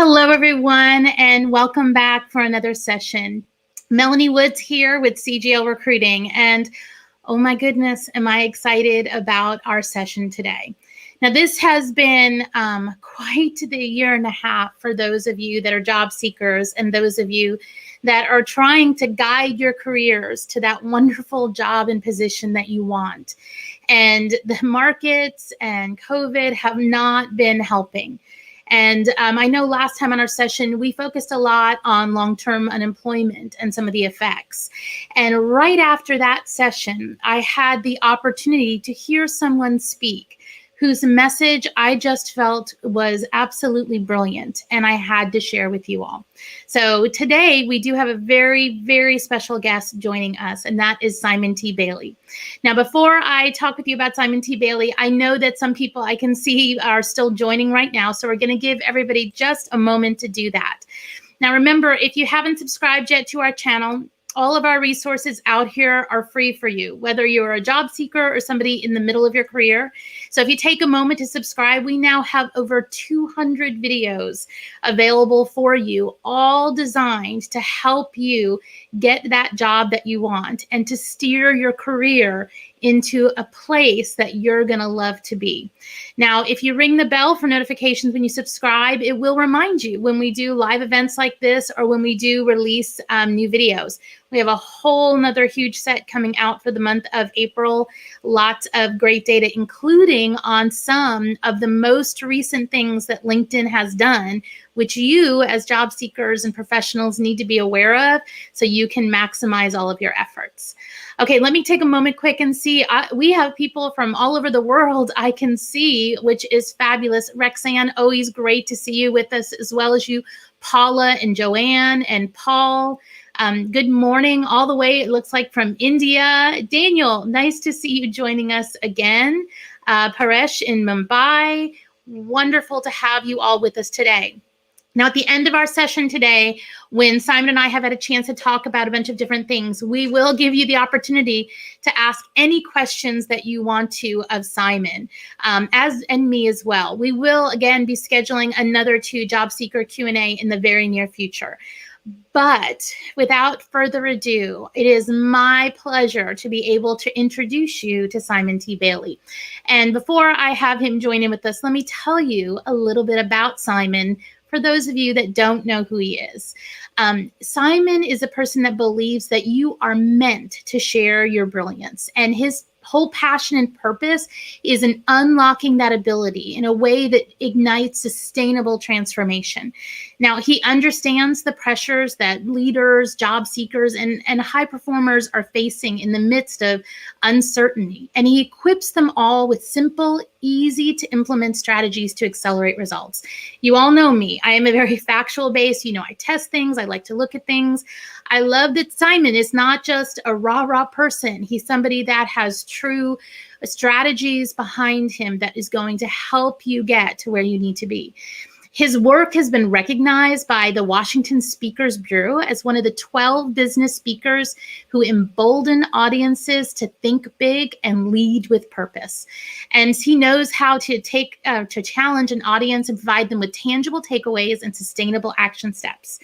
Hello, everyone, and welcome back for another session. Melanie Woods here with CGL Recruiting, and oh my goodness, am I excited about our session today. Now, this has been quite the year and a half for those of you that are job seekers and those of you that are trying to guide your careers to that wonderful job and position that you want. And the markets and COVID have not been helping. And I know last time on our session, we focused a lot on long-term unemployment and some of the effects. And right after that session, I had the opportunity to hear someone speak whose message I just felt was absolutely brilliant, and I had to share with you all. So today we do have a very, very special guest joining us, and that is Simon T. Bailey. Now, before I talk with you about Simon T. Bailey, I know that some people I can see are still joining right now, so we're going to give everybody just a moment to do that. Now, remember, if you haven't subscribed yet to our channel, all of our resources out here are free for you, whether you're a job seeker or somebody in the middle of your career. So if you take a moment to subscribe, we now have over 200 videos available for you, all designed to help you get that job that you want and to steer your career into a place that you're going to love to be. Now, if you ring the bell for notifications when you subscribe, it will remind you when we do live events like this or when we do release new videos. We have a whole nother huge set coming out for the month of April. Lots of great data, including on some of the most recent things that LinkedIn has done, which you as job seekers and professionals need to be aware of so you can maximize all of your efforts. Okay, let me take a moment quick and see. We have people from all over the world I can see, which is fabulous. Rexanne, always great to see you with us, as well as you, Paula and Joanne and Paul. Good morning all the way, it looks like, from India. Daniel, nice to see you joining us again. Paresh in Mumbai, wonderful to have you all with us today. Now, at the end of our session today, when Simon and I have had a chance to talk about a bunch of different things, we will give you the opportunity to ask any questions that you want to of Simon, and me as well. We will, again, be scheduling another 2 job seeker Q&A in the very near future. But without further ado, it is my pleasure to be able to introduce you to Simon T. Bailey. And before I have him join in with us, let me tell you a little bit about Simon for those of you that don't know who he is. Simon is a person that believes that you are meant to share your brilliance, and his whole passion and purpose is in unlocking that ability in a way that ignites sustainable transformation. Now, he understands the pressures that leaders, job seekers, and high performers are facing in the midst of uncertainty, and he equips them all with simple, easy to implement strategies to accelerate results. You all know me. I am a very factual base. You know, I test things. I like to look at things. I love that Simon is not just a rah-rah person. He's somebody that has true strategies behind him that is going to help you get to where you need to be. His work has been recognized by the Washington Speakers Bureau as one of the 12 business speakers who embolden audiences to think big and lead with purpose. And he knows how to challenge an audience and provide them with tangible takeaways and sustainable action steps.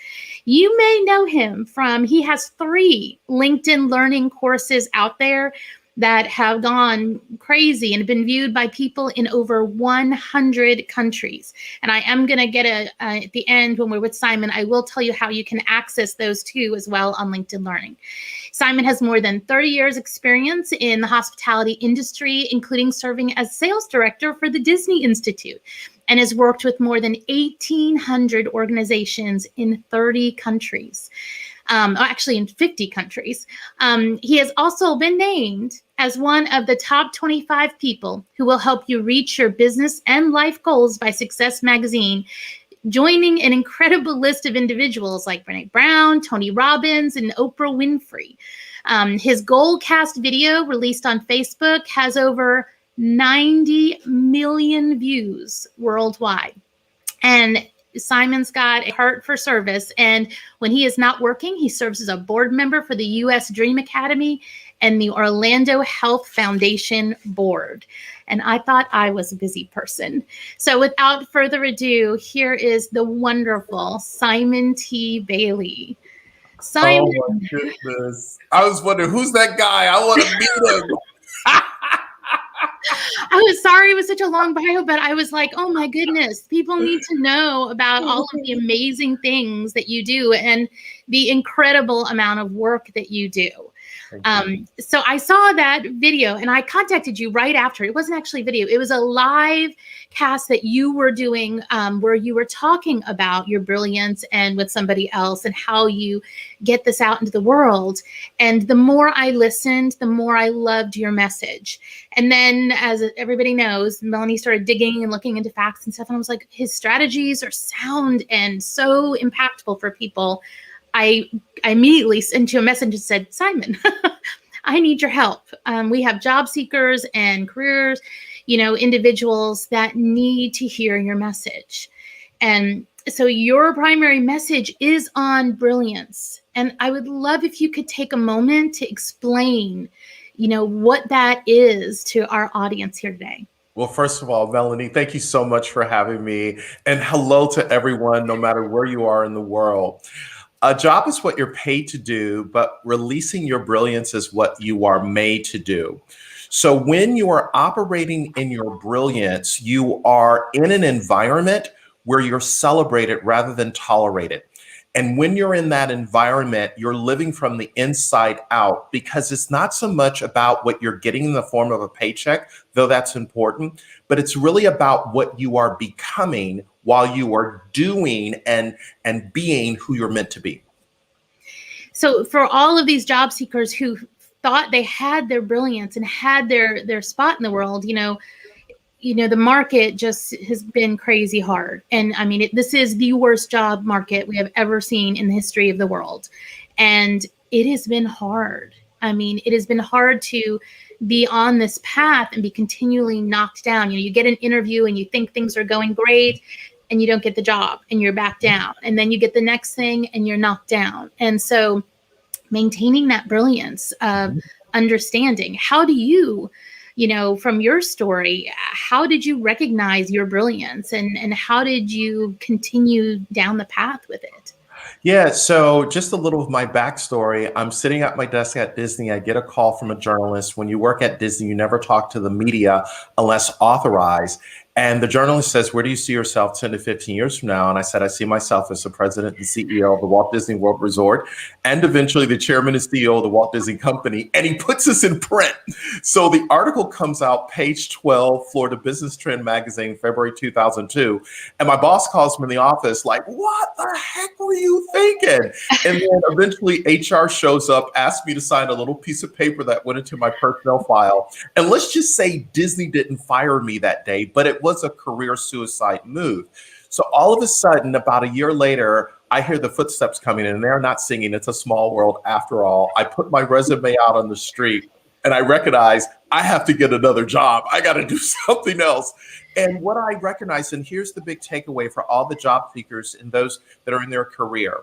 You may know him from, he has 3 LinkedIn learning courses out there that have gone crazy and been viewed by people in over 100 countries. And I am going to get at the end when we're with Simon, I will tell you how you can access those too as well on LinkedIn Learning. Simon has more than 30 years experience in the hospitality industry, including serving as sales director for the Disney Institute, and has worked with more than 1,800 organizations in 30 countries. Actually in 50 countries. He has also been named as one of the top 25 people who will help you reach your business and life goals by Success Magazine, joining an incredible list of individuals like Brené Brown, Tony Robbins, and Oprah Winfrey. His Goalcast video released on Facebook has over 90 million views worldwide. And Simon's got a heart for service, and when he is not working, he serves as a board member for the U.S. Dream Academy and the Orlando Health Foundation board. And I thought I was a busy person. So without further ado, here is the wonderful Simon T. Bailey. Simon. Oh my goodness. I was wondering, who's that guy? I want to meet him. I was sorry it was such a long bio, but I was like, oh my goodness, people need to know about all of the amazing things that you do and the incredible amount of work that you do. So I saw that video and I contacted you right after. It wasn't actually a video. It was a live cast that you were doing where you were talking about your brilliance and with somebody else and how you get this out into the world. And the more I listened, the more I loved your message. And then, as everybody knows, Melanie started digging and looking into facts and stuff. And I was like, his strategies are sound and so impactful for people. I immediately sent you a message and said, Simon, I need your help. We have job seekers and careers, individuals that need to hear your message. And so your primary message is on brilliance. And I would love if you could take a moment to explain, what that is to our audience here today. Well, first of all, Melanie, thank you so much for having me. And hello to everyone, no matter where you are in the world. A job is what you're paid to do, but releasing your brilliance is what you are made to do. So when you are operating in your brilliance, you are in an environment where you're celebrated rather than tolerated. And when you're in that environment, you're living from the inside out, because it's not so much about what you're getting in the form of a paycheck, though that's important, but it's really about what you are becoming while you are doing and being who you're meant to be. So for all of these job seekers who thought they had their brilliance and had their spot in the world, the market just has been crazy hard. And I mean, this is the worst job market we have ever seen in the history of the world. And it has been hard. I mean, it has been hard to be on this path and be continually knocked down. You get an interview and you think things are going great and you don't get the job and you're back down. And then you get the next thing and you're knocked down. And so maintaining that brilliance of understanding, how do you, from your story, how did you recognize your brilliance and how did you continue down the path with it? Yeah, so just a little of my backstory. I'm sitting at my desk at Disney. I get a call from a journalist. When you work at Disney, you never talk to the media unless authorized. And the journalist says, where do you see yourself 10 to 15 years from now? And I said, I see myself as the president and CEO of the Walt Disney World Resort and eventually the chairman and CEO of the Walt Disney Company. And he puts us in print. So the article comes out, page 12, Florida Business Trend magazine, February 2002. And my boss calls me in the office like, what the heck were you thinking? And then eventually HR shows up, asks me to sign a little piece of paper that went into my personnel file. And let's just say Disney didn't fire me that day, but it was a career suicide move. So all of a sudden, about a year later, I hear the footsteps coming in and they're not singing. It's a small world after all. I put my resume out on the street and I recognize I have to get another job. I got to do something else. And what I recognize, and here's the big takeaway for all the job seekers and those that are in their career,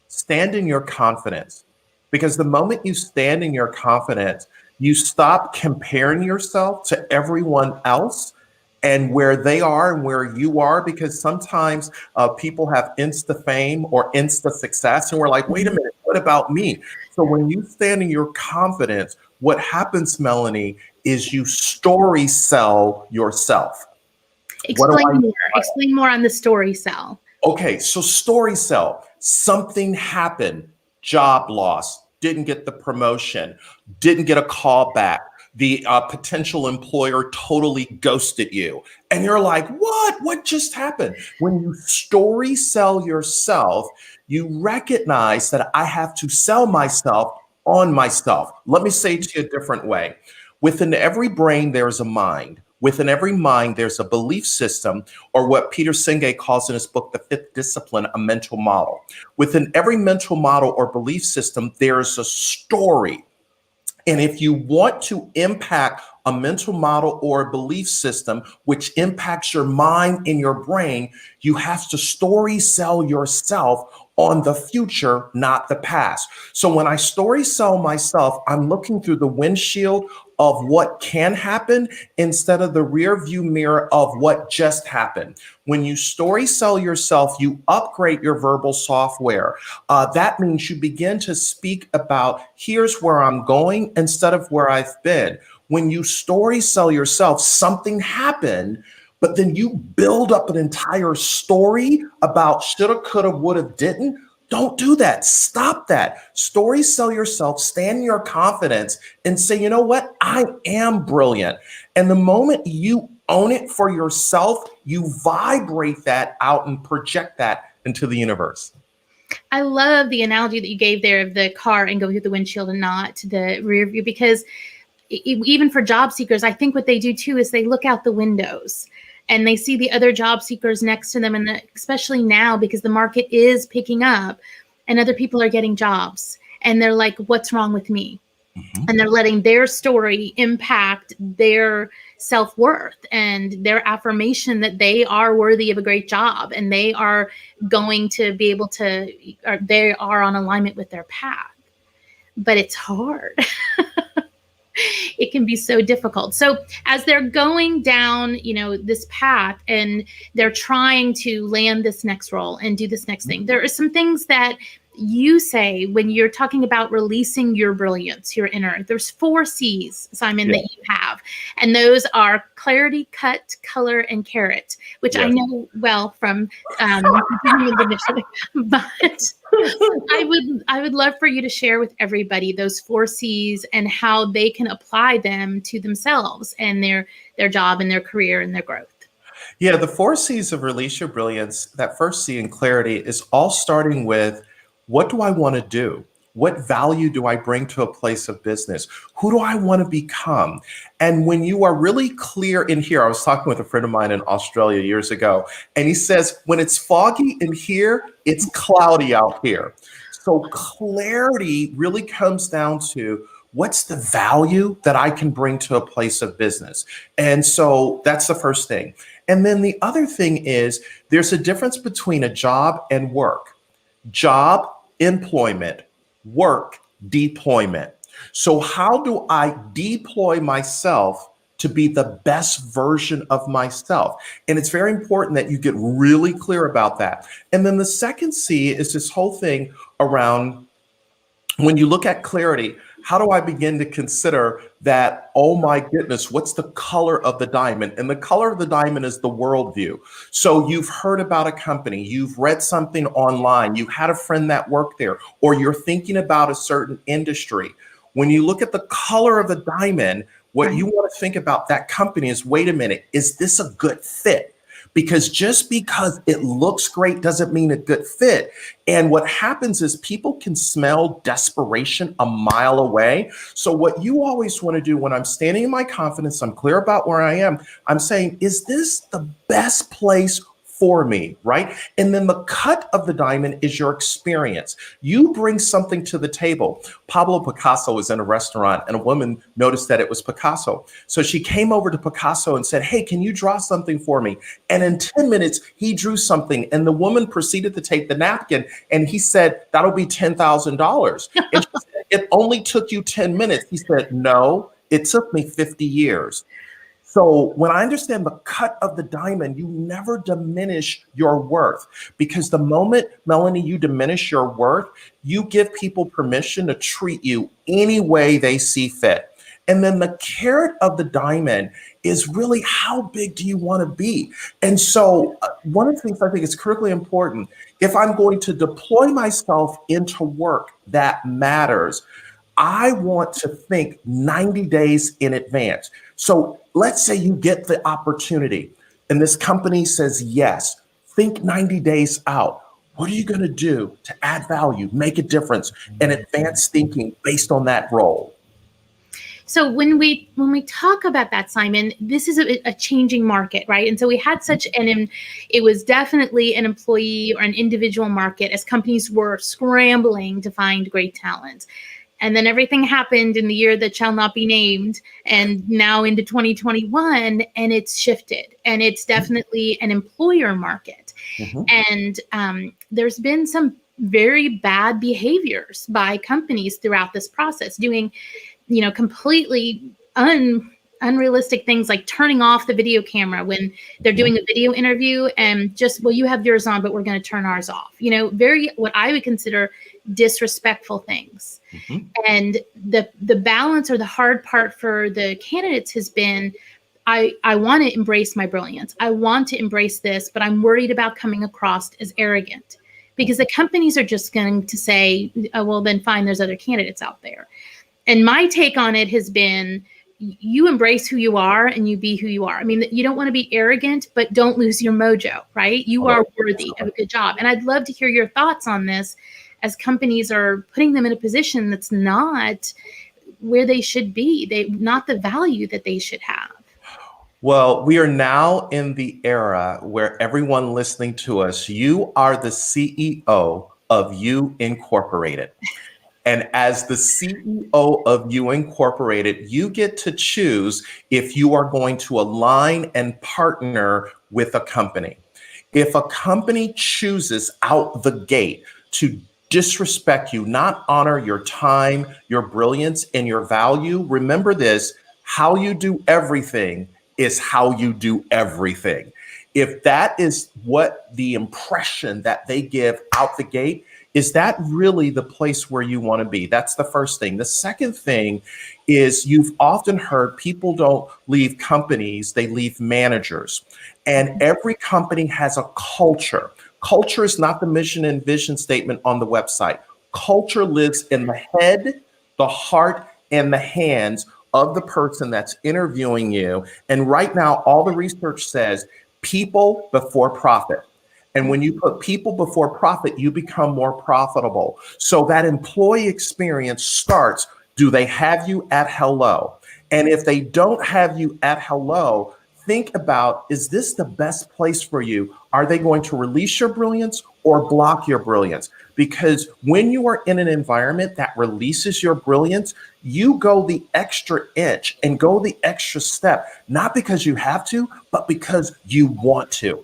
stand in your confidence. Because the moment you stand in your confidence, you stop comparing yourself to everyone else and where they are and where you are, because sometimes people have insta fame or insta success. And we're like, wait a minute, what about me? So when you stand in your confidence, what happens, Melanie, is you story sell yourself. Explain more on the story sell. Okay, so story sell, something happened, job loss, didn't get the promotion, didn't get a call back. The potential employer totally ghosted you. And you're like, what just happened? When you story sell yourself, you recognize that I have to sell myself on myself. Let me say it to you a different way. Within every brain, there's a mind. Within every mind, there's a belief system, or what Peter Senge calls in his book, The Fifth Discipline, a mental model. Within every mental model or belief system, there's a story. And if you want to impact a mental model or a belief system, which impacts your mind and your brain, you have to story sell yourself on the future, not the past. So when I story sell myself, I'm looking through the windshield of what can happen instead of the rear view mirror of what just happened. When you story sell yourself, you upgrade your verbal software. That means you begin to speak about here's where I'm going instead of where I've been. When you story sell yourself, something happened, but then you build up an entire story about shoulda, coulda, woulda, didn't. Don't do that. Stop that. Story sell yourself, stand in your confidence and say, you know what? I am brilliant. And the moment you own it for yourself, you vibrate that out and project that into the universe. I love the analogy that you gave there of the car and going through the windshield and not the rear view, because even for job seekers, I think what they do too is they look out the windows and they see the other job seekers next to them. And especially now, because the market is picking up and other people are getting jobs, and they're like, what's wrong with me? Mm-hmm. And they're letting their story impact their self-worth and their affirmation that they are worthy of a great job, and they are going to be able to, or they are on alignment with their path. But it's hard. It can be so difficult. So as they're going down, this path, and they're trying to land this next role and do this next thing, there are some things that you say when you're talking about releasing your brilliance, your inner. There's 4 C's, Simon, that you have. And those are clarity, cut, color, and carrot, which I know well from the initiative. But I would love for you to share with everybody those 4 C's and how they can apply them to themselves and their job and their career and their growth. Yeah, the 4 C's of release your brilliance, that first C in clarity, is all starting with, what do I want to do? What value do I bring to a place of business? Who do I want to become? And when you are really clear in here, I was talking with a friend of mine in Australia years ago, and he says, when it's foggy in here, it's cloudy out here. So clarity really comes down to, what's the value that I can bring to a place of business? And so that's the first thing. And then the other thing is, there's a difference between a job and work. Job, employment; work, deployment. So how do I deploy myself to be the best version of myself? And it's very important that you get really clear about that. And then the second C is this whole thing around, when you look at clarity, how do I begin to consider that, oh my goodness, what's the color of the diamond? And the color of the diamond is the worldview. So you've heard about a company, you've read something online, you had a friend that worked there, or you're thinking about a certain industry. When you look at the color of the diamond, what you want to think about that company is, wait a minute, is this a good fit? Because just because it looks great doesn't mean a good fit. And what happens is people can smell desperation a mile away. So what you always want to do, when I'm standing in my confidence, I'm clear about where I am, I'm saying, is this the best place for me, right? And then the cut of the diamond is your experience. You bring something to the table. Pablo Picasso was in a restaurant and a woman noticed that it was Picasso. So she came over to Picasso and said, hey, can you draw something for me? And in 10 minutes, he drew something. And the woman proceeded to take the napkin and he said, that'll be $10,000. And she said, it only took you 10 minutes. He said, no, it took me 50 years. So when I understand the cut of the diamond, you never diminish your worth, because the moment, Melanie, you diminish your worth, you give people permission to treat you any way they see fit. And then the carat of the diamond is really, how big do you want to be? And so one of the things I think is critically important, if I'm going to deploy myself into work that matters, I want to think 90 days in advance. So let's say you get the opportunity and this company says yes. Think 90 days out. What are you going to do to add value, make a difference, and advance thinking based on that role? So when we talk about that, Simon, this is a changing market, right? And so we had it was definitely an employee or an individual market as companies were scrambling to find great talent. And then everything happened in the year that shall not be named, and now into 2021, and it's shifted. And it's definitely an employer market. Mm-hmm. And there's been some very bad behaviors by companies throughout this process, doing, completely unrealistic things like turning off the video camera when they're doing a video interview and just, well, you have yours on, but we're going to turn ours off. Very, what I would consider disrespectful things. Mm-hmm. And the balance, or the hard part for the candidates, has been, I want to embrace my brilliance. I want to embrace this, but I'm worried about coming across as arrogant, because the companies are just going to say, oh, well, then fine, there's other candidates out there. And my take on it has been, you embrace who you are and you be who you are. I mean, you don't want to be arrogant, but don't lose your mojo, right? You are worthy of a good job. And I'd love to hear your thoughts on this, as companies are putting them in a position that's not where they should be, not the value that they should have. Well, we are now in the era where everyone listening to us, you are the CEO of You Incorporated. And as the CEO of You Incorporated, you get to choose if you are going to align and partner with a company. If a company chooses out the gate to disrespect you, not honor your time, your brilliance, and your value, remember this: how you do everything is how you do everything. If that is what the impression that they give out the gate, is that really the place where you want to be? That's the first thing. The second thing is, you've often heard people don't leave companies, they leave managers. And every company has a culture. Culture is not the mission and vision statement on the website. Culture lives in the head, the heart, and the hands of the person that's interviewing you. And right now, all the research says people before profit. And when you put people before profit, you become more profitable. So that employee experience starts, do they have you at hello? And if they don't have you at hello, think about, is this the best place for you? Are they going to release your brilliance or block your brilliance? Because when you are in an environment that releases your brilliance, you go the extra inch and go the extra step, not because you have to, but because you want to.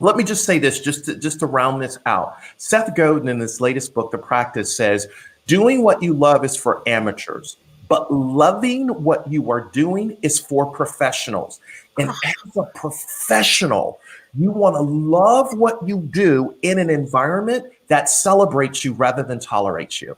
Let me just say this, just to round this out. Seth Godin, in his latest book, The Practice, says, doing what you love is for amateurs, but loving what you are doing is for professionals. And as a professional, you want to love what you do in an environment that celebrates you rather than tolerates you.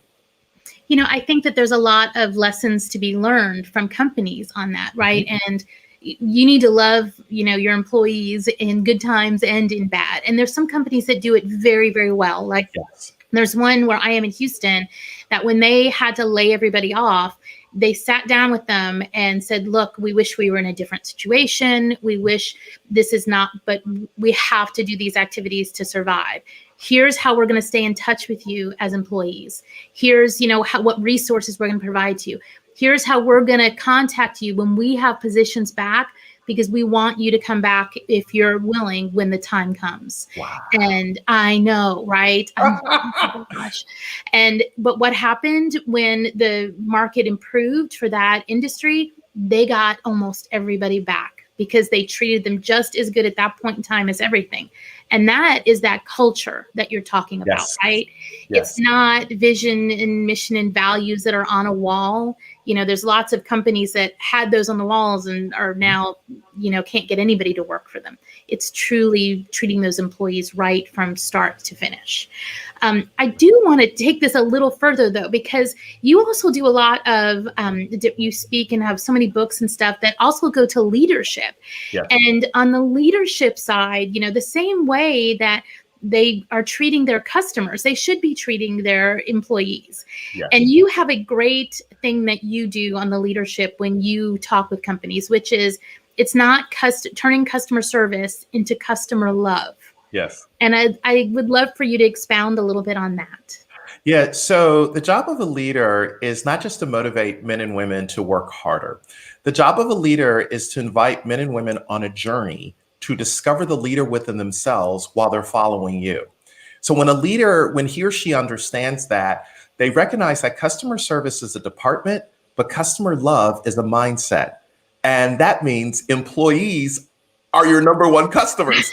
I think that there's a lot of lessons to be learned from companies on that, right? Mm-hmm. And you need to love, your employees in good times and in bad. And there's some companies that do it very, very well. Like, yes. There's one where I am in Houston that when they had to lay everybody off, they sat down with them and said, look, we wish we were in a different situation. We wish this is not, but we have to do these activities to survive. Here's how we're going to stay in touch with you as employees. Here's, what resources we're going to provide to you. Here's how we're going to contact you when we have positions back, because we want you to come back if you're willing when the time comes. Wow. And I know, right? Oh gosh. But what happened when the market improved for that industry? They got almost everybody back because they treated them just as good at that point in time as everything. And that is that culture that you're talking about, yes. Right? Yes. It's not vision and mission and values that are on a wall. There's lots of companies that had those on the walls and are now, can't get anybody to work for them. It's truly treating those employees right from start to finish. I do want to take this a little further, though, because you also do a lot of, you speak and have so many books and stuff that also go to leadership. Yeah. And on the leadership side, the same way that they are treating their customers, they should be treating their employees. Yes. And you have a great thing that you do on the leadership when you talk with companies, which is, it's not turning customer service into customer love. Yes. And I would love for you to expound a little bit on that. Yeah. So the job of a leader is not just to motivate men and women to work harder. The job of a leader is to invite men and women on a journey to discover the leader within themselves while they're following you. So when a leader, when he or she understands that, they recognize that customer service is a department, but customer love is a mindset. And that means employees are your number one customers.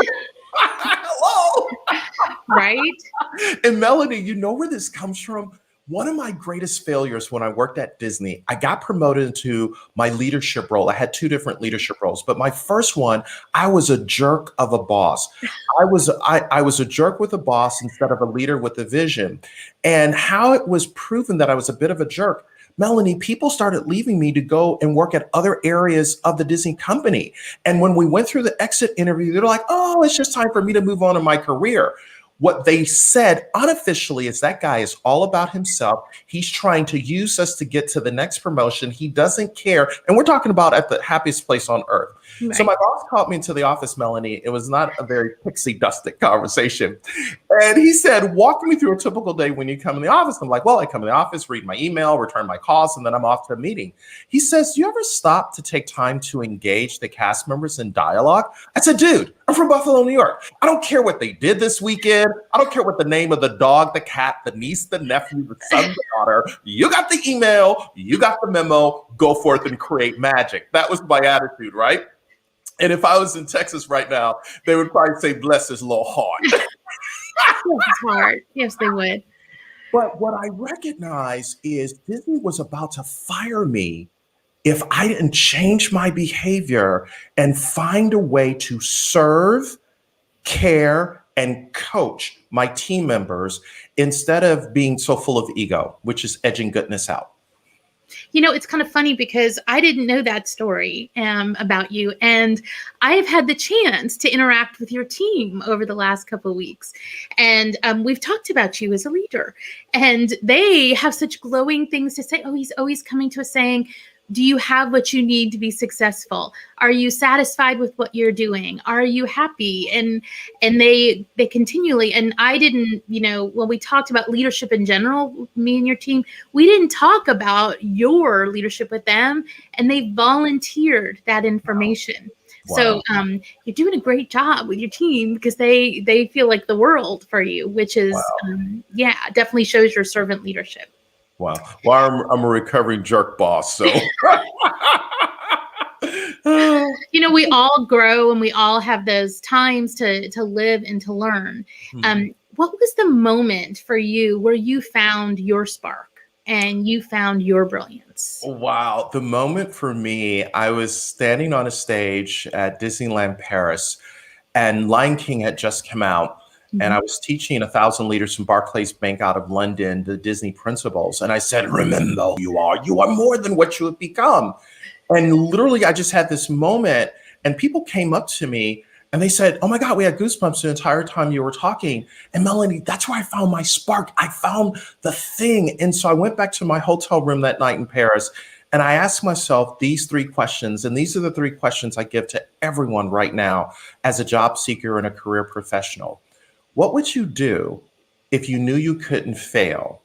Hello. Right? And Melanie, you know where this comes from? One of my greatest failures when I worked at Disney, I got promoted into my leadership role. I had two different leadership roles, but my first one, I was a jerk of a boss. I was a jerk with a boss instead of a leader with a vision. And how it was proven that I was a bit of a jerk, Melanie, people started leaving me to go and work at other areas of the Disney company. And when we went through the exit interview, they're like, oh, it's just time for me to move on in my career. What they said unofficially is that guy is all about himself. He's trying to use us to get to the next promotion. He doesn't care. And we're talking about at the happiest place on earth. Right. So my boss called me into the office, Melanie. It was not a very pixie dusted conversation. And he said, walk me through a typical day when you come in the office. I'm like, well, I come in the office, read my email, return my calls, and then I'm off to a meeting. He says, do you ever stop to take time to engage the cast members in dialogue? I said, dude, I'm from Buffalo, New York. I don't care what they did this weekend. I don't care what the name of the dog, the cat, the niece, the nephew, the son, the daughter. You got the email, you got the memo, go forth and create magic. That was my attitude, right? And if I was in Texas right now, they would probably say, bless his little heart. It's hard. Yes, they would. But what I recognize is Disney was about to fire me if I didn't change my behavior and find a way to serve, care, and coach my team members instead of being so full of ego, which is edging goodness out. You know, it's kind of funny because I didn't know that story about you. And I have had the chance to interact with your team over the last couple of weeks. And we've talked about you as a leader. And they have such glowing things to say. Oh, he's always coming to us saying, do you have what you need to be successful? Are you satisfied with what you're doing? Are you happy? And they continually, and I didn't, you know, when we talked about leadership in general, me and your team, we didn't talk about your leadership with them, and they volunteered that information. Wow. So you're doing a great job with your team because they feel like the world for you, which is, wow. Definitely shows your servant leadership. Wow. Well, I'm a recovering jerk boss, so. You know, we all grow and we all have those times to live and to learn. What was the moment for you where you found your spark and you found your brilliance? Wow. The moment for me, I was standing on a stage at Disneyland Paris, and Lion King had just come out. And I was teaching 1,000 leaders from Barclays Bank out of London, the Disney principles. And I said, remember who you are. You are more than what you have become. And literally, I just had this moment, and people came up to me and they said, oh my God, we had goosebumps the entire time you were talking. And Melanie, that's where I found my spark. I found the thing. And so I went back to my hotel room that night in Paris, and I asked myself these three questions. And these are the three questions I give to everyone right now as a job seeker and a career professional. What would you do if you knew you couldn't fail?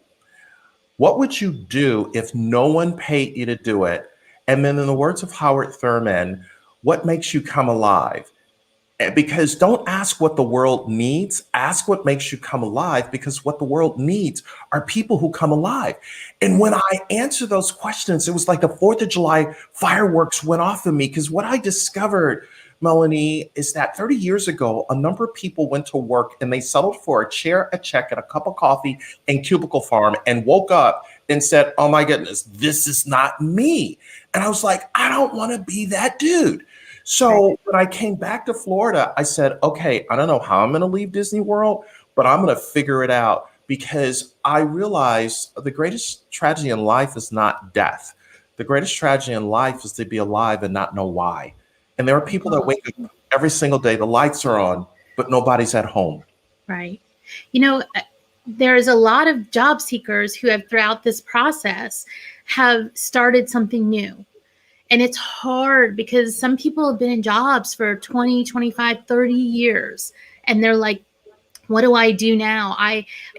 What would you do if no one paid you to do it? And then in the words of Howard Thurman, what makes you come alive? Because don't ask what the world needs, ask what makes you come alive, because what the world needs are people who come alive. And when I answered those questions, it was like the 4th of July fireworks went off of me, because what I discovered, Melanie, is that 30 years ago, a number of people went to work and they settled for a chair, a check, and a cup of coffee in Cubicle Farm and woke up and said, oh my goodness, this is not me. And I was like, I don't want to be that dude. So when I came back to Florida, I said, okay, I don't know how I'm going to leave Disney World, but I'm going to figure it out, because I realized the greatest tragedy in life is not death. The greatest tragedy in life is to be alive and not know why. And there are people that wake up every single day, the lights are on, but nobody's at home. Right. You know, there's a lot of job seekers who have throughout this process have started something new. And it's hard because some people have been in jobs for 20, 25, 30 years. And they're like, what do I do now?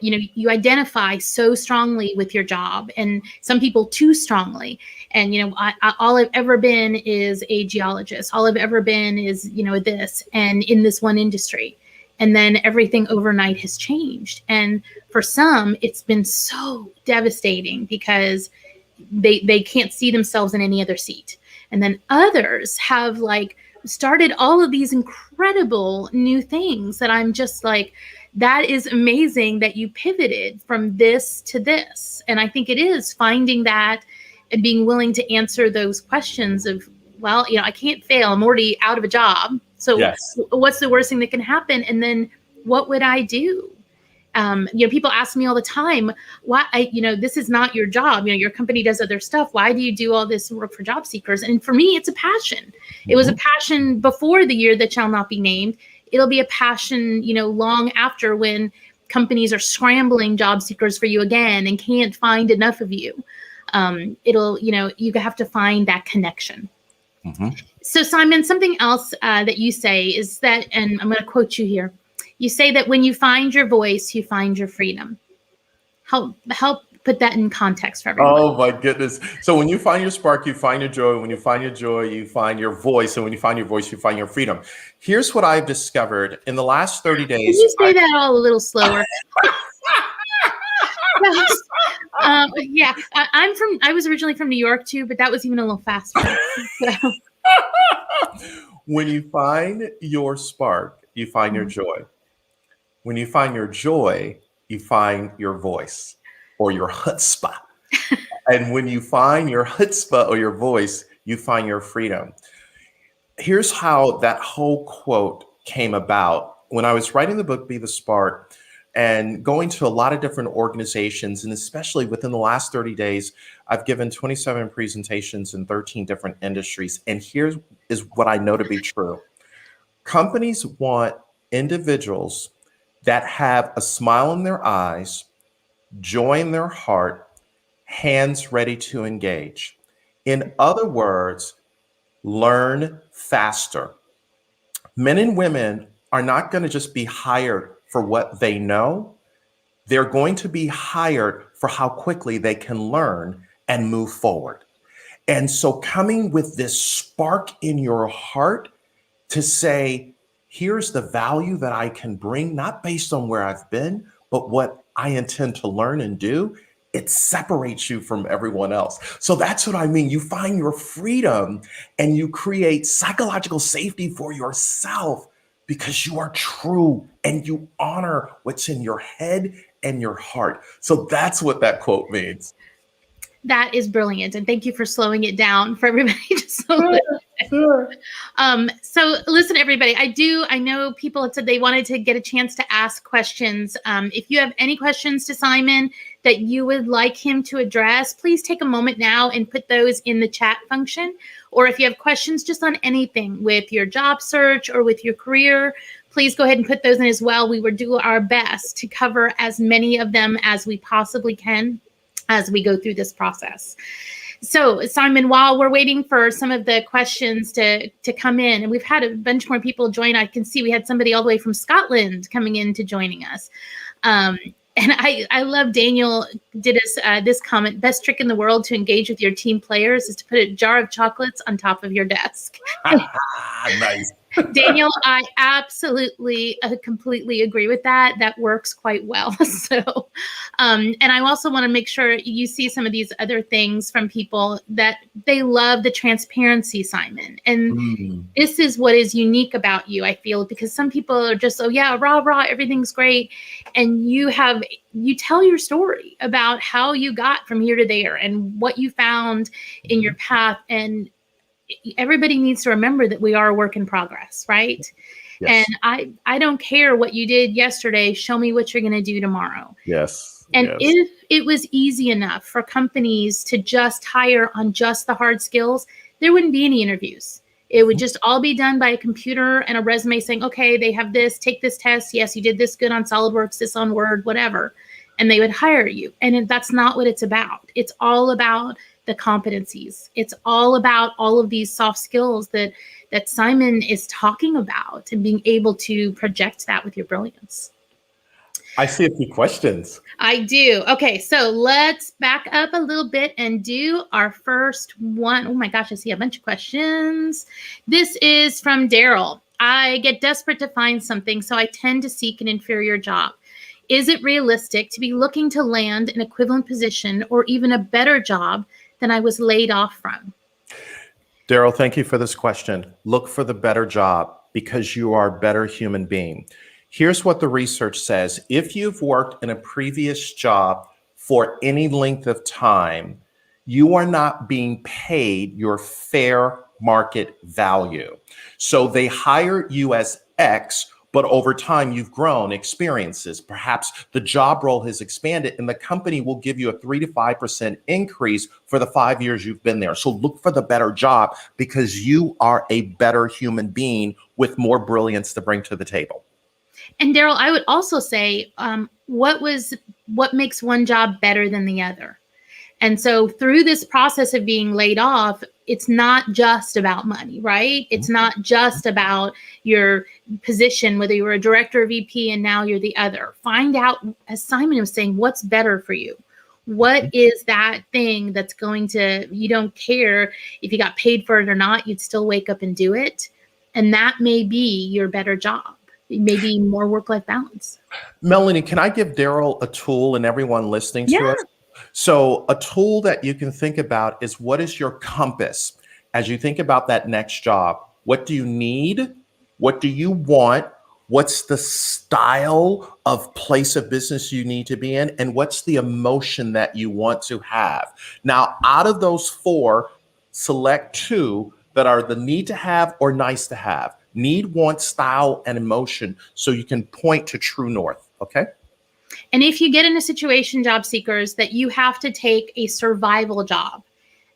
You identify so strongly with your job, and some people too strongly. And, all I've ever been is a geologist. All I've ever been is, this and in this one industry. And then everything overnight has changed. And for some, it's been so devastating because they can't see themselves in any other seat. And then others have started all of these incredible new things that I'm just like, that is amazing that you pivoted from this to this. And I think it is finding that and being willing to answer those questions of, well, I can't fail. I'm already out of a job. So Yes. what's the worst thing that can happen? And then what would I do? People ask me all the time, why, this is not your job. Your company does other stuff. Why do you do all this work for job seekers? And for me, it's a passion. It was a passion before the year that shall not be named. It'll be a passion, long after, when companies are scrambling job seekers for you again and can't find enough of you. You have to find that connection. So Simon, something else that you say is that, and I'm going to quote you here. You say that when you find your voice, you find your freedom. Help put that in context for everyone. Oh my goodness. So when you find your spark, you find your joy. When you find your joy, you find your voice. And when you find your voice, you find your freedom. Here's what I've discovered in the last 30 days. Can you say that all a little slower? Yeah, I was originally from New York too, but that was even a little faster. So. When you find your spark, you find your joy. When you find your joy, you find your voice or your chutzpah. And when you find your chutzpah or your voice, you find your freedom. Here's how that whole quote came about. When I was writing the book, Be the Spark, and going to a lot of different organizations, and especially within the last 30 days, I've given 27 presentations in 13 different industries. And here is what I know to be true. Companies want individuals that have a smile in their eyes, joy in their heart, hands ready to engage. In other words, learn faster. Men and women are not going to just be hired for what they know. They're going to be hired for how quickly they can learn and move forward. And so coming with this spark in your heart to say, here's the value that I can bring, not based on where I've been, but what I intend to learn and do, it separates you from everyone else. So that's what I mean. You find your freedom and you create psychological safety for yourself because you are true and you honor what's in your head and your heart. So that's what that quote means. That is brilliant. And thank you for slowing it down for everybody. Sure. So listen, everybody, I know people had said they wanted to get a chance to ask questions. If you have any questions to Simon that you would like him to address, please take a moment now and put those in the chat function. Or if you have questions just on anything with your job search or with your career, please go ahead and put those in as well. We will do our best to cover as many of them as we possibly can as we go through this process. So Simon, while we're waiting for some of the questions to come in, and we've had a bunch more people join, I can see we had somebody all the way from Scotland coming in to joining us. And I love Daniel did this comment: best trick in the world to engage with your team players is to put a jar of chocolates on top of your desk. Nice. Daniel, I absolutely, completely agree with that. That works quite well. So, and I also want to make sure you see some of these other things from people that they love the transparency, Simon. And this is what is unique about you, I feel, because some people are just, oh yeah, rah, rah, everything's great. And you tell your story about how you got from here to there and what you found in your path. And everybody needs to remember that we are a work in progress, right? Yes. And I don't care what you did yesterday. Show me what you're going to do tomorrow. Yes. And if it was easy enough for companies to just hire on just the hard skills, there wouldn't be any interviews. It would just all be done by a computer and a resume saying, okay, they have this, take this test. Yes, you did this good on SolidWorks, this on Word, whatever. And they would hire you. And that's not what it's about. It's all about the competencies. It's all about all of these soft skills that Simon is talking about and being able to project that with your brilliance. I see a few questions. I do. Okay, so let's back up a little bit and do our first one. Oh my gosh, I see a bunch of questions. This is from Daryl. I get desperate to find something, so I tend to seek an inferior job. Is it realistic to be looking to land an equivalent position or even a better job than I was laid off from? Daryl, thank you for this question. Look for the better job because you are a better human being. Here's what the research says. If you've worked in a previous job for any length of time, you are not being paid your fair market value. So they hire you as X, but over time you've grown experiences. Perhaps the job role has expanded and the company will give you a 3 to 5% increase for the 5 years you've been there. So look for the better job because you are a better human being with more brilliance to bring to the table. And Daryl, I would also say, what makes one job better than the other? And so through this process of being laid off, it's not just about money, right? It's not just about your position, whether you were a director or VP and now you're the other. Find out, as Simon was saying, what's better for you. What is that thing that's going to, you don't care if you got paid for it or not, you'd still wake up and do it. And that may be your better job. Maybe more work-life balance. Melanie, can I give Daryl a tool and everyone listening to us? So a tool that you can think about is, what is your compass as you think about that next job? What do you need? What do you want? What's the style of place of business you need to be in? And what's the emotion that you want to have? Now, out of those 4, select 2 that are the need to have or nice to have. Need, want, style, and emotion, so you can point to true north, okay? And if you get in a situation, job seekers, that you have to take a survival job,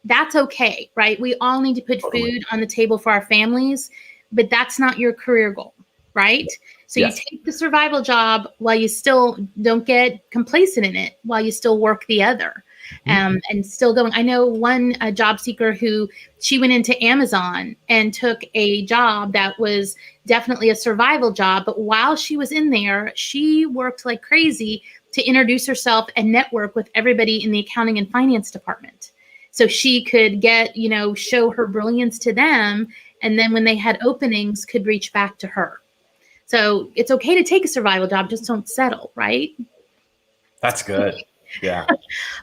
that's okay, right? We all need to put food on the table for our families, but that's not your career goal, right? So you take the survival job while you still don't get complacent in it, while you still work the other. And still going. I know one job seeker who, she went into Amazon and took a job that was definitely a survival job. But while she was in there, she worked like crazy to introduce herself and network with everybody in the accounting and finance department. So she could get, show her brilliance to them. And then when they had openings, could reach back to her. So it's okay to take a survival job, just don't settle, right? That's good. Yeah.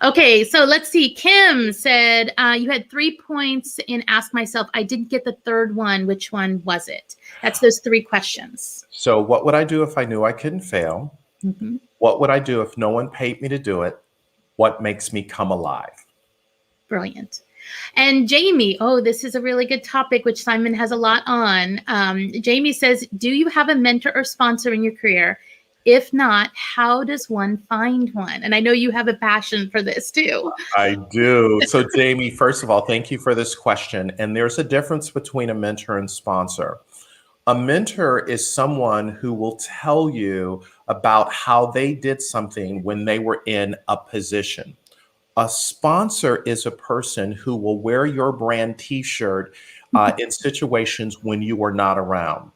Okay, so let's see. Kim said you had 3 points in Ask Myself. I didn't get the third one. Which one was it? That's those 3 questions. So what would I do if I knew I couldn't fail? What would I do if no one paid me to do it? What makes me come alive? Brilliant. And Jamie, this is a really good topic, which Simon has a lot on. Jamie says, do you have a mentor or sponsor in your career? If not, how does one find one? And I know you have a passion for this too. I do. So Jamie, first of all, thank you for this question. And there's a difference between a mentor and sponsor. A mentor is someone who will tell you about how they did something when they were in a position. A sponsor is a person who will wear your brand t-shirt in situations when you are not around.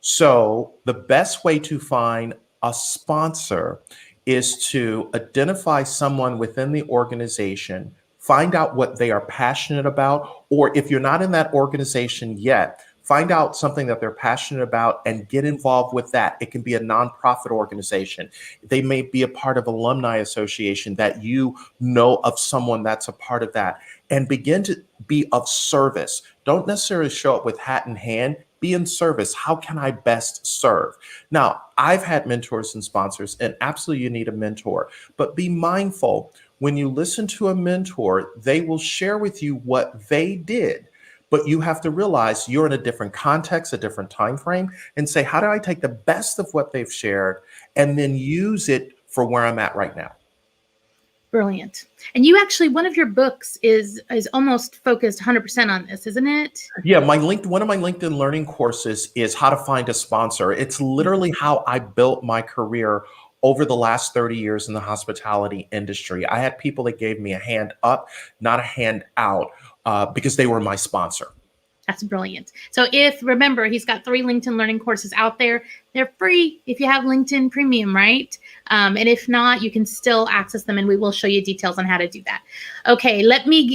So the best way to find a sponsor is to identify someone within the organization, find out what they are passionate about, or if you're not in that organization yet, find out something that they're passionate about and get involved with that. It can be a nonprofit organization. They may be a part of alumni association that you know of someone that's a part of that, and begin to be of service. Don't necessarily show up with hat in hand. Be in service. How can I best serve? Now, I've had mentors and sponsors, and absolutely you need a mentor, but be mindful when you listen to a mentor, they will share with you what they did, but you have to realize you're in a different context, a different time frame, and say, how do I take the best of what they've shared and then use it for where I'm at right now? Brilliant. And you actually, one of your books is almost focused 100% on this, isn't it? Yeah, one of my LinkedIn learning courses is how to find a sponsor. It's literally how I built my career over the last 30 years in the hospitality industry. I had people that gave me a hand up, not a hand out, because they were my sponsor. That's brilliant. So remember, he's got 3 LinkedIn learning courses out there. They're free if you have LinkedIn Premium, right? And if not, you can still access them, and we will show you details on how to do that. Okay,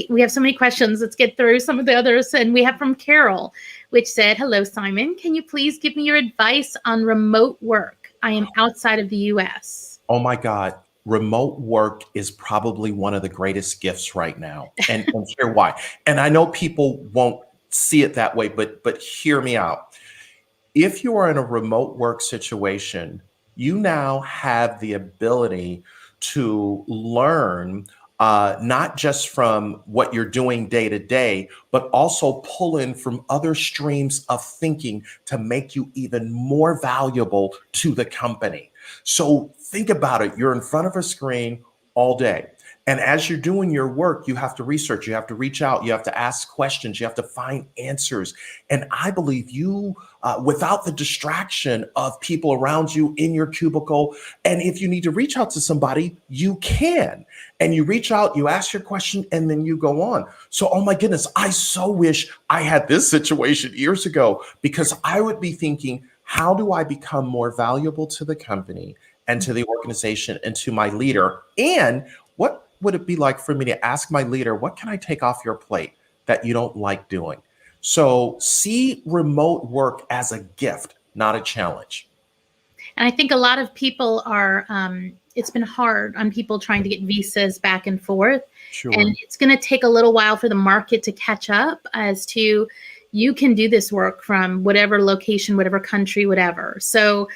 we have so many questions. Let's get through some of the others. And we have from Carol, which said, hello, Simon. Can you please give me your advice on remote work? I am outside of the US. Oh my God. Remote work is probably one of the greatest gifts right now. And hear why. And I know people won't see it that way, but hear me out. If you are in a remote work situation, you now have the ability to learn not just from what you're doing day to day, but also pull in from other streams of thinking to make you even more valuable to the company. So think about it. You're in front of a screen all day. And as you're doing your work, you have to research, you have to reach out, you have to ask questions, you have to find answers. And I believe you, without the distraction of people around you in your cubicle, and if you need to reach out to somebody, you can. And you reach out, you ask your question, and then you go on. So, oh my goodness, I so wish I had this situation years ago, because I would be thinking, how do I become more valuable to the company and to the organization and to my leader? And what would it be like for me to ask my leader, what can I take off your plate that you don't like doing? So see remote work as a gift, not a challenge. And I think a lot of people are, it's been hard on people trying to get visas back and forth. Sure. And it's going to take a little while for the market to catch up as to you can do this work from whatever location, whatever country, whatever. So,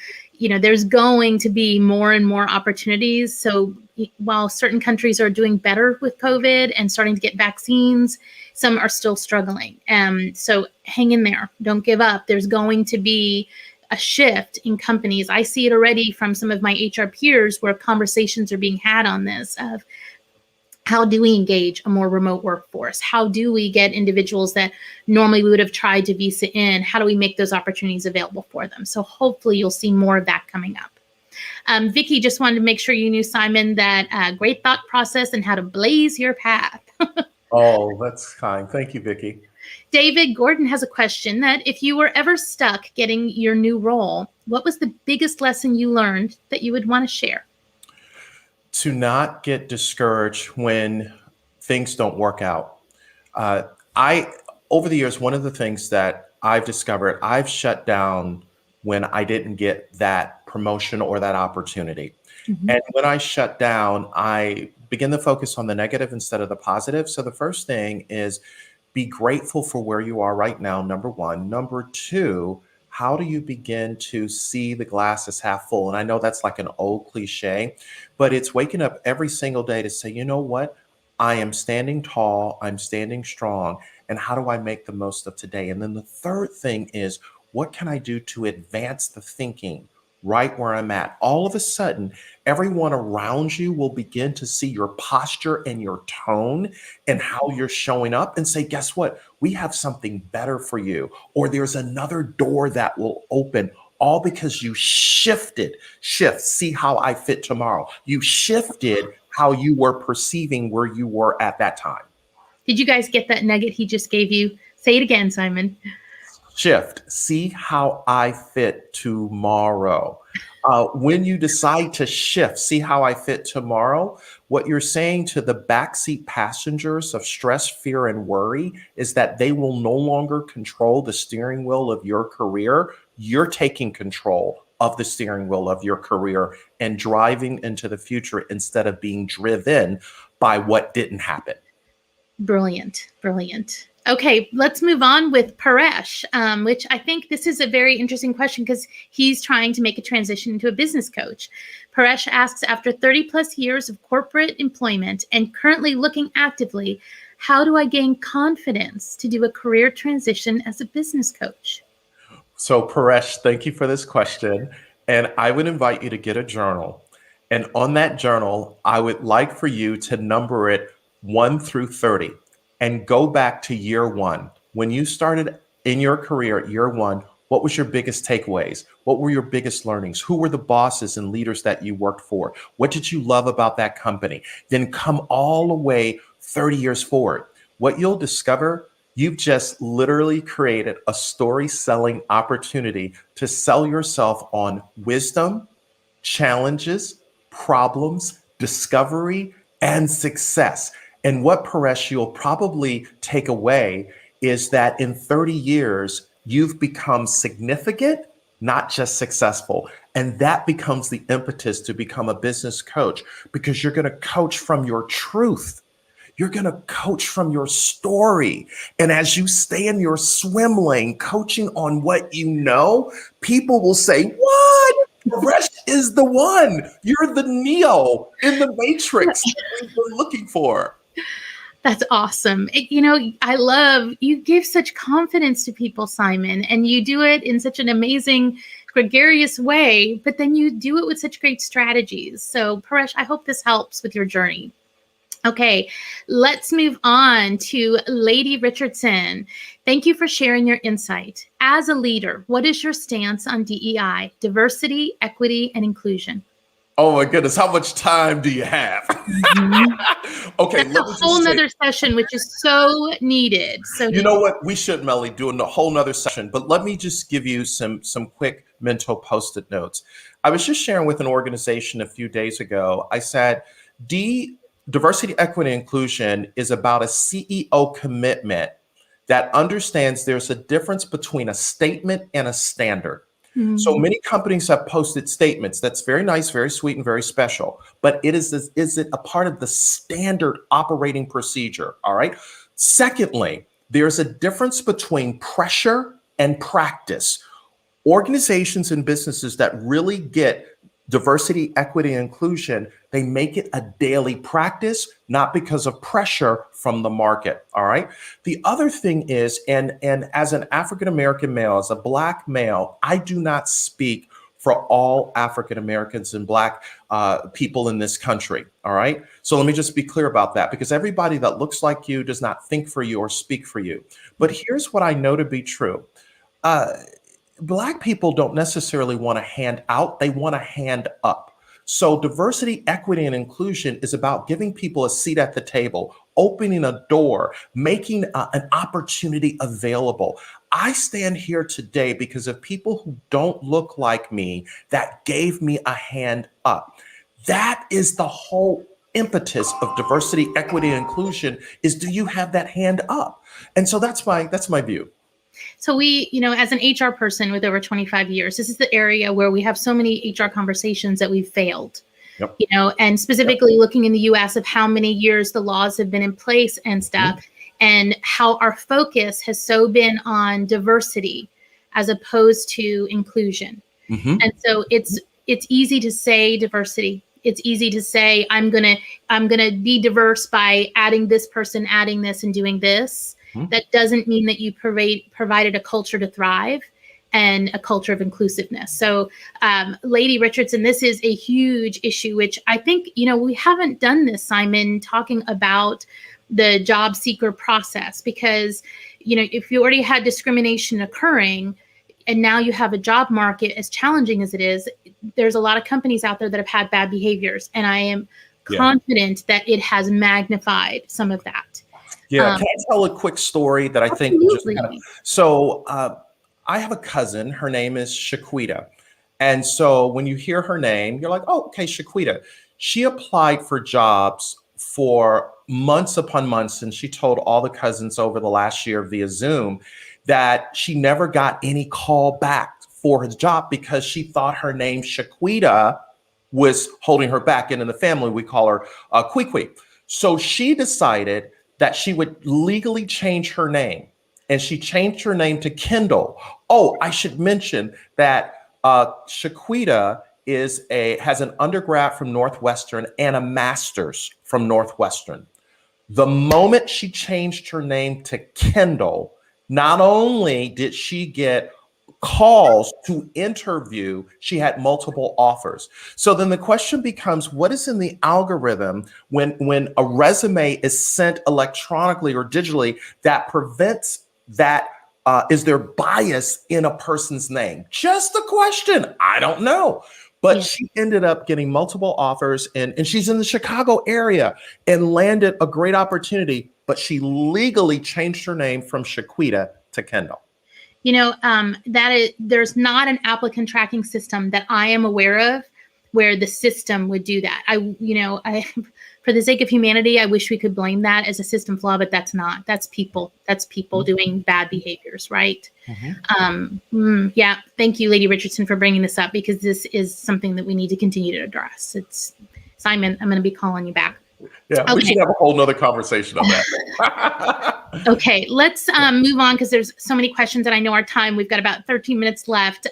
there's going to be more and more opportunities. So while certain countries are doing better with COVID and starting to get vaccines, some are still struggling. So hang in there. Don't give up. There's going to be a shift in companies. I see it already from some of my HR peers where conversations are being had on this of how do we engage a more remote workforce? How do we get individuals that normally we would have tried to visa in? How do we make those opportunities available for them? So hopefully you'll see more of that coming up. Vicki, just wanted to make sure you knew, Simon, that great thought process and how to blaze your path. Oh, that's kind. Thank you, Vicki. David Gordon has a question that if you were ever stuck getting your new role, what was the biggest lesson you learned that you would want to share? To not get discouraged when things don't work out. Over the years, one of the things that I've discovered, I've shut down when I didn't get that promotion or that opportunity. Mm-hmm. And when I shut down, I begin to focus on the negative instead of the positive. So the first thing is be grateful for where you are right now, number one. Number two, how do you begin to see the glass as half full? And I know that's like an old cliche, but it's waking up every single day to say, you know what? I am standing tall, I'm standing strong, and how do I make the most of today? And then the third thing is, what can I do to advance the thinking right where I'm at? All of a sudden, everyone around you will begin to see your posture and your tone and how you're showing up and say, guess what? We have something better for you. Or there's another door that will open, all because you shifted. See how I fit tomorrow. You shifted how you were perceiving where you were at that time. Did you guys get that nugget he just gave you? Say it again, Simon. Shift. See how I fit tomorrow. When you decide to shift, see how I fit tomorrow, what you're saying to the backseat passengers of stress, fear, and worry is that they will no longer control the steering wheel of your career. You're taking control of the steering wheel of your career and driving into the future instead of being driven by what didn't happen. Brilliant. Okay, let's move on with Paresh, which I think this is a very interesting question because he's trying to make a transition into a business coach. Paresh asks, after 30 plus years of corporate employment and currently looking actively, how do I gain confidence to do a career transition as a business coach? So Paresh, thank you for this question. And I would invite you to get a journal. And on that journal, I would like for you to number it 1 through 30. And go back to year one. When you started in your career at year one, what was your biggest takeaways? What were your biggest learnings? Who were the bosses and leaders that you worked for? What did you love about that company? Then come all the way 30 years forward. What you'll discover, you've just literally created a story selling opportunity to sell yourself on wisdom, challenges, problems, discovery, and success. And what, Paresh, you'll probably take away is that in 30 years, you've become significant, not just successful. And that becomes the impetus to become a business coach because you're going to coach from your truth. You're going to coach from your story. And as you stay in your swim lane, coaching on what you know, people will say, what? Paresh is the one. You're the Neo in the Matrix that we've been looking for. That's awesome. I love, you give such confidence to people, Simon, and you do it in such an amazing, gregarious way, but then you do it with such great strategies. So Paresh, I hope this helps with your journey. Okay, let's move on to Lady Richardson. Thank you for sharing your insight. As a leader, what is your stance on DEI, diversity, equity, and inclusion? Oh my goodness, how much time do you have? Okay, that's a whole nother session, which is so needed. So you know what? We should, Melly, do a whole nother session, but let me just give you some quick mental post-it notes. I was just sharing with an organization a few days ago. I said, diversity, equity, and inclusion is about a CEO commitment that understands there's a difference between a statement and a standard. So many companies have posted statements. That's very nice, very sweet, and very special. But is it a part of the standard operating procedure? All right. Secondly, there's a difference between pressure and practice. Organizations and businesses that really get diversity, equity, and inclusion, they make it a daily practice, not because of pressure from the market. All right. The other thing is, and as an African-American male, as a Black male, I do not speak for all African Americans and Black people in this country. All right. So let me just be clear about that, because everybody that looks like you does not think for you or speak for you. But here's what I know to be true. Black people don't necessarily want to hand out, they want to hand up. So diversity, equity, and inclusion is about giving people a seat at the table, opening a door, making an opportunity available. I stand here today because of people who don't look like me that gave me a hand up. That is the whole impetus of diversity, equity, and inclusion is, do you have that hand up? And so that's my view. So we, as an HR person with over 25 years, this is the area where we have so many HR conversations that we've failed, Yep. And specifically looking in the US of how many years the laws have been in place and stuff, and how our focus has so been on diversity as opposed to inclusion. And so it's easy to say diversity. It's easy to say, I'm gonna be diverse by adding this person, adding this, and doing this. That doesn't mean that you provided a culture to thrive and a culture of inclusiveness. So, Lady Richardson, this is a huge issue, which I think, we haven't done this, Simon, talking about the job seeker process, because, if you already had discrimination occurring and now you have a job market as challenging as it is, there's a lot of companies out there that have had bad behaviors. And I am confident that it has magnified some of that. Yeah, can I tell a quick story that I think I have a cousin, her name is Shaquita. And so when you hear her name, you're like, oh, okay, Shaquita. She applied for jobs for months upon months, and she told all the cousins over the last year via Zoom that she never got any call back for her job because she thought her name Shaquita was holding her back. And in the family, we call her Kwee. So she decided that she would legally change her name, and she changed her name to Kendall. Oh, I should mention that Shaquita has an undergrad from Northwestern and a master's from Northwestern. The moment she changed her name to Kendall, not only did she get calls to interview, she had multiple offers. So then the question becomes, what is in the algorithm when a resume is sent electronically or digitally that prevents that? Is there bias in a person's name? Just a question. I don't know. But she ended up getting multiple offers, and she's in the Chicago area and landed a great opportunity, but she legally changed her name from Shaquita to Kendall. There's not an applicant tracking system that I am aware of where the system would do that. For the sake of humanity, I wish we could blame that as a system flaw, but that's not. That's people. That's people doing bad behaviors, right? Yeah. Thank you, Lady Richardson, for bringing this up, because this is something that we need to continue to address. Simon, I'm going to be calling you back. Yeah, okay. We should have a whole nother conversation on that. Okay, let's move on because there's so many questions and I know our time. We've got about 13 minutes left.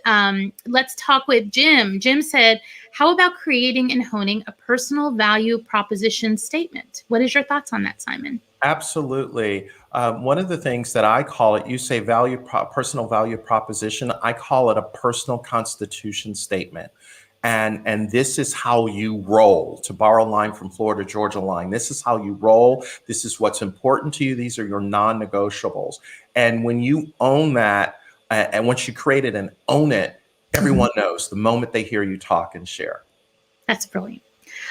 Let's talk with Jim. Jim said, how about creating and honing a personal value proposition statement? What is your thoughts on that, Simon? Absolutely. One of the things that I call it, you say personal value proposition, I call it a personal constitution statement. And this is how you roll, to borrow a line from Florida Georgia Line. This is how you roll. This is what's important to you. These are your non-negotiables. And when you own that, and once you create it and own it, everyone knows the moment they hear you talk and share. That's brilliant.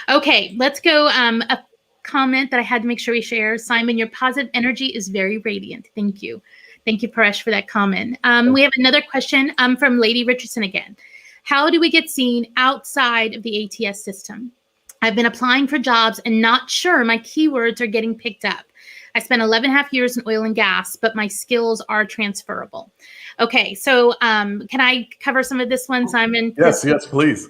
Okay, let's go. A comment that I had to make sure we share. Simon, your positive energy is very radiant. Thank you. Thank you, Paresh, for that comment. We have another question from Lady Richardson again. How do we get seen outside of the ATS system? I've been applying for jobs and not sure my keywords are getting picked up. I spent 11.5 years in oil and gas, but my skills are transferable. Okay, so can I cover some of this one, Simon? Yes, please.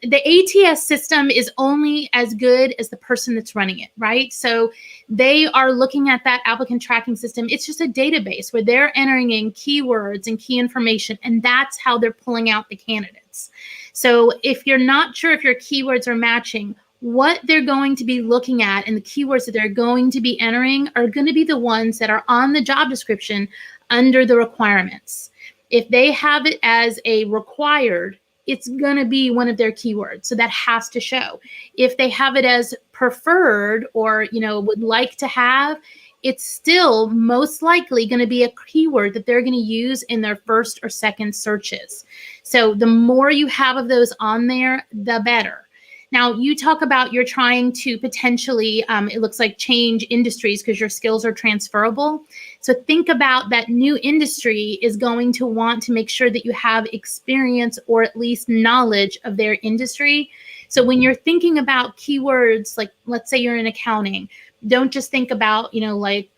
The ATS system is only as good as the person that's running it, right? So they are looking at that applicant tracking system. It's just a database where they're entering in keywords and key information, and that's how they're pulling out the candidates. So if you're not sure if your keywords are matching, what they're going to be looking at and the keywords that they're going to be entering are going to be the ones that are on the job description under the requirements. If they have it as a required, it's going to be one of their keywords. So that has to show. If they have it as preferred or, would like to have, it's still most likely going to be a keyword that they're going to use in their first or second searches. So the more you have of those on there, the better. Now, you talk about you're trying to potentially, it looks like, change industries because your skills are transferable. So think about that new industry is going to want to make sure that you have experience or at least knowledge of their industry. So when you're thinking about keywords, like let's say you're in accounting, don't just think about,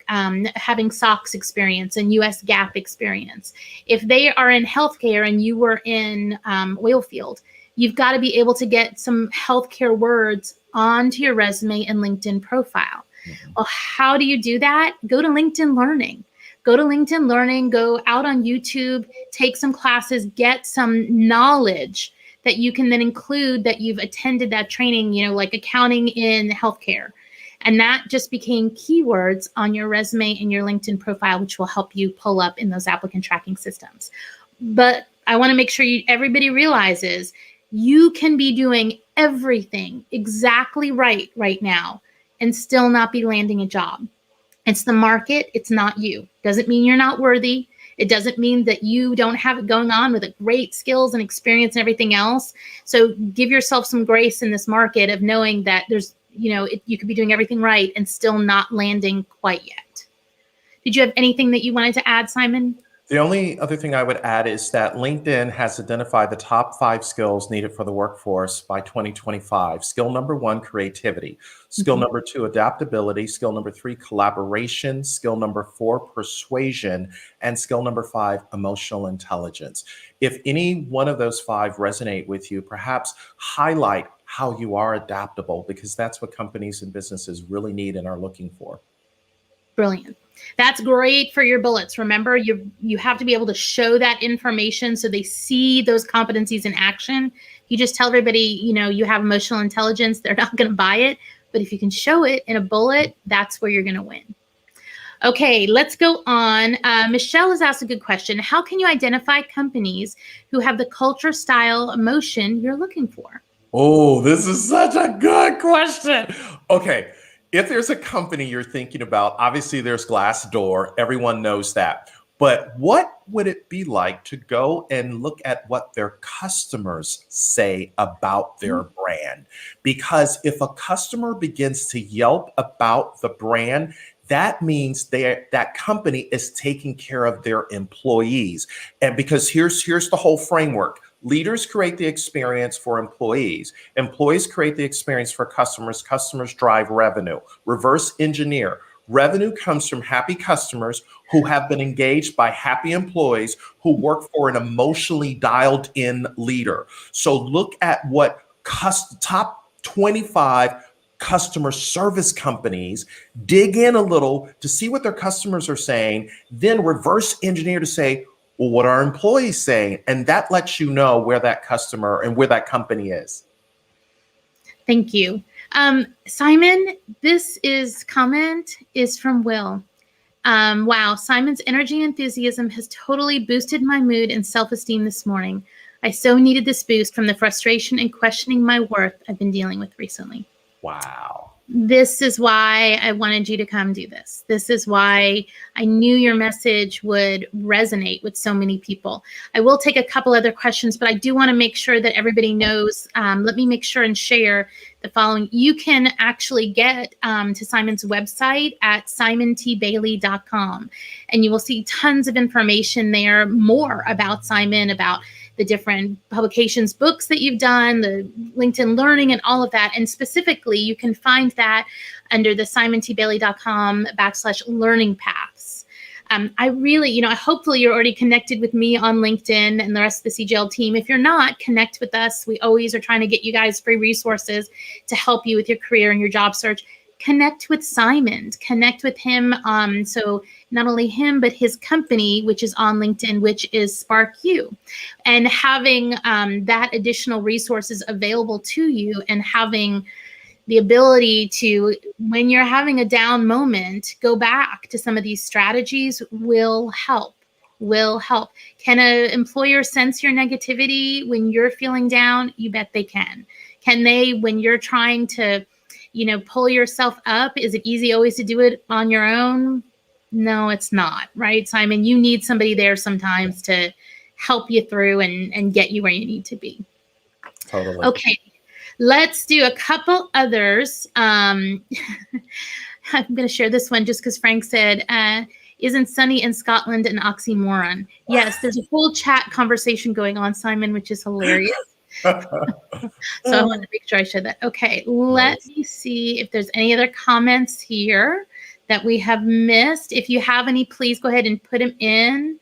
having SOX experience and US GAAP experience. If they are in healthcare and you were in oil field, you've got to be able to get some healthcare words onto your resume and LinkedIn profile. Well, how do you do that? Go to LinkedIn Learning. Go to LinkedIn Learning, go out on YouTube, take some classes, get some knowledge that you can then include that you've attended that training, like accounting in healthcare. And that just became keywords on your resume and your LinkedIn profile, which will help you pull up in those applicant tracking systems. But I want to make sure everybody realizes you can be doing everything exactly right now and still not be landing a job. It's the market. It's not you. Doesn't mean you're not worthy. It doesn't mean that you don't have it going on with great skills and experience and everything else. So give yourself some grace in this market of knowing that there's, you could be doing everything right and still not landing quite yet. Did you have anything that you wanted to add, Simon? The only other thing I would add is that LinkedIn has identified the top 5 skills needed for the workforce by 2025. Skill number 1, creativity. Skill number 2, adaptability. Skill number 3, collaboration. Skill number 4, persuasion. And skill number 5, emotional intelligence. If any one of those 5 resonate with you, perhaps highlight how you are adaptable, because that's what companies and businesses really need and are looking for. Brilliant. That's great for your bullets. Remember, you have to be able to show that information so they see those competencies in action. You just tell everybody, you have emotional intelligence, they're not going to buy it. But if you can show it in a bullet, that's where you're going to win. Okay, let's go on. Michelle has asked a good question. How can you identify companies who have the culture, style, emotion you're looking for? Oh, this is such a good question. Okay. If there's a company you're thinking about, obviously there's Glassdoor. Everyone knows that. But what would it be like to go and look at what their customers say about their brand? Because if a customer begins to yelp about the brand, that means that company is taking care of their employees. And because here's the whole framework. Leaders create the experience for employees. Employees create the experience for customers. Customers drive revenue. Reverse engineer. Revenue comes from happy customers who have been engaged by happy employees who work for an emotionally dialed in leader. So look at what top 25 customer service companies, dig in a little to see what their customers are saying, then reverse engineer to say, well, what are employees saying? And that lets you know where that customer and where that company is. Thank you. Simon, this comment is from Will. Wow, Simon's energy and enthusiasm has totally boosted my mood and self-esteem this morning. I so needed this boost from the frustration and questioning my worth I've been dealing with recently. Wow. This is why I wanted you to come do this. This is why I knew your message would resonate with so many people. I will take a couple other questions, but I do want to make sure that everybody knows. Let me make sure and share the following. You can actually get to Simon's website at simontbailey.com, and you will see tons of information there, more about Simon, about the different publications, books that you've done, the LinkedIn Learning and all of that. And specifically, you can find that under the simontbailey.com/learning paths. I really, hopefully you're already connected with me on LinkedIn and the rest of the CGL team. If you're not, connect with us. We always are trying to get you guys free resources to help you with your career and your job search. Connect with Simon, connect with him. So not only him, but his company, which is on LinkedIn, which is SparkU. And having that additional resources available to you and having the ability to, when you're having a down moment, go back to some of these strategies will help. Can an employer sense your negativity when you're feeling down? You bet they can. Can they, when you're trying to pull yourself up? Is it easy always to do it on your own? No, it's not, right, Simon? You need somebody there sometimes to help you through and get you where you need to be. Totally. Okay, let's do a couple others. I'm going to share this one just because Frank said, isn't sunny in Scotland an oxymoron? Yes, there's a whole chat conversation going on, Simon, which is hilarious. So I wanted to make sure I shared that. Okay, let me see if there's any other comments here that we have missed. If you have any, please go ahead and put them in.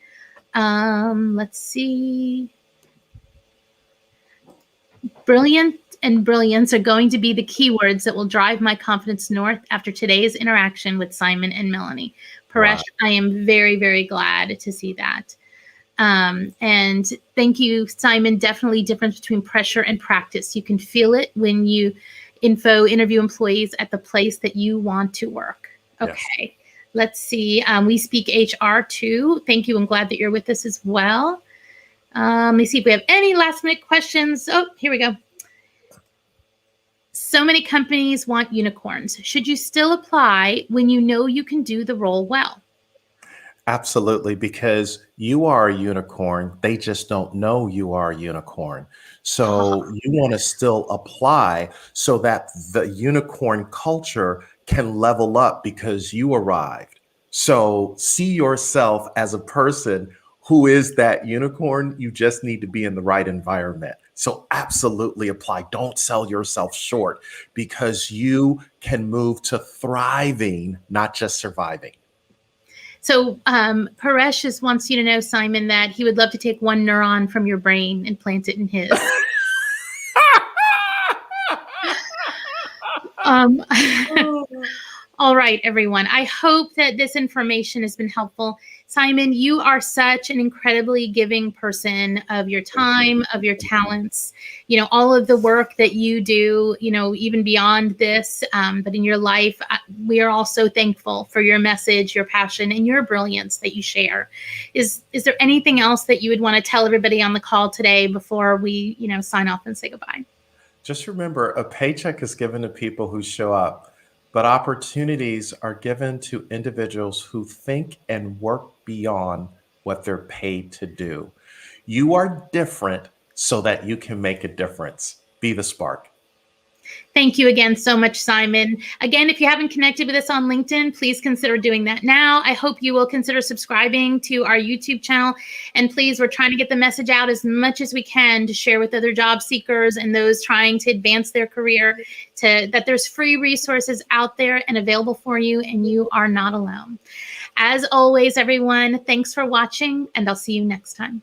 Let's see. Brilliant and brilliance are going to be the keywords that will drive my confidence north after today's interaction with Simon and Melanie. Paresh, wow. I am very, very glad to see that. And thank you, Simon. Definitely difference between pressure and practice. You can feel it when you interview employees at the place that you want to work. Okay, yes. Let's see. We speak HR too. Thank you. I'm glad that you're with us as well. Let me see if we have any last minute questions. Oh, here we go. So many companies want unicorns. Should you still apply when you know you can do the role well? Absolutely, because you are a unicorn. They just don't know you are a unicorn. So you want to still apply so that the unicorn culture can level up because you arrived. So see yourself as a person who is that unicorn. You just need to be in the right environment. So absolutely apply. Don't sell yourself short because you can move to thriving, not just surviving. So Paresh just wants you to know, Simon, that he would love to take one neuron from your brain and plant it in his. All right, everyone. I hope that this information has been helpful. Simon, you are such an incredibly giving person of your time, of your talents, all of the work that you do, even beyond this, but in your life, we are all so thankful for your message, your passion, and your brilliance that you share. Is there anything else that you would want to tell everybody on the call today before we, sign off and say goodbye? Just remember, a paycheck is given to people who show up. But opportunities are given to individuals who think and work beyond what they're paid to do. You are different so that you can make a difference. Be the spark. Thank you again so much, Simon. Again, if you haven't connected with us on LinkedIn, please consider doing that now. I hope you will consider subscribing to our YouTube channel. And please, we're trying to get the message out as much as we can to share with other job seekers and those trying to advance their career, that there's free resources out there and available for you, and you are not alone. As always, everyone, thanks for watching, and I'll see you next time.